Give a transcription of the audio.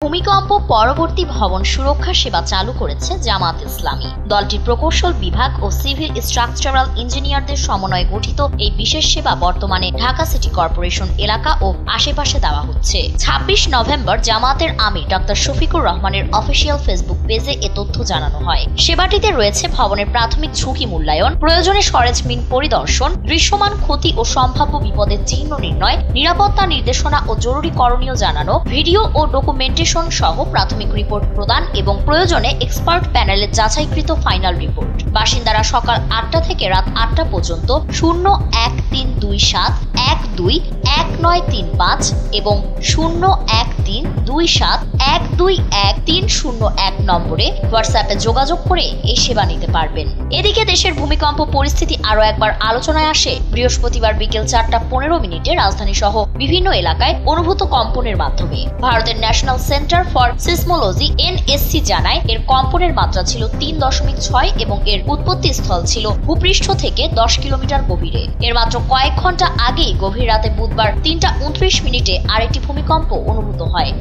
ভূমিকম্প পরবর্তী ভবন সুরক্ষা সেবা চালু করেছে জামায়াত ইসলামী। দলটির প্রকৌশল বিভাগ ও সিভিল স্ট্রাকচারাল ইঞ্জিনিয়ারদের সমন্বয়ে গঠিত এই বিশেষ সেবা বর্তমানে ঢাকা সিটি কর্পোরেশন এলাকা ও আশেপাশে দেওয়া হচ্ছে। ২৬ নভেম্বর জামায়াতের আমির ডক্টর শফিকুর রহমানের অফিসিয়াল ফেসবুক পেজে এ তথ্য জানানো হয়। সেবাটিতে রয়েছে ভবনের প্রাথমিক ঝুঁকি মূল্যায়ন, প্রয়োজনে সরেজমিন পরিদর্শন, দৃশ্যমান ক্ষতি ও সম্ভাব্য বিপদের চিহ্ন নির্ণয়, নিরাপত্তা নির্দেশনা ও জরুরি করণীয় জানানো, ভিডিও ও ডকুমেন্টেশন সহ প্রাথমিক রিপোর্ট প্রদান এবং প্রয়োজনে এক্সপার্ট প্যানেলের যাচাইকৃত ফাইনাল রিপোর্ট। বাসিন্দারা সকাল ৮টা থেকে রাত ৮টা পর্যন্ত 01327121935 এবং 01327121301 নম্বরে হোয়াটসঅ্যাপে যোগাযোগ করে এই সেবা নিতে পারবেন। এদিকে দেশের ভূমিকম্প পরিস্থিতি আরো একবার আলোচনায় আসে বৃহস্পতিবার বিকেল ৪টা ১৫ রাজধানী সহ বিভিন্ন এলাকায় অনুভূত কম্পনের মাধ্যমে। ভারতের national centre for seismology NSC জানায় এর কম্পনের মাত্রা ছিল ৩.৬ এবং এর উৎপত্তি স্থল ছিল ভূপৃষ্ঠ থেকে ১০ কিলোমিটার গভীরে। এর মাত্র কয়েক ঘন্টা আগেই গভীর রাতে বুধবার ৩টা ২৯ আরেকটি ভূমিকম্প অনুভূত হয়।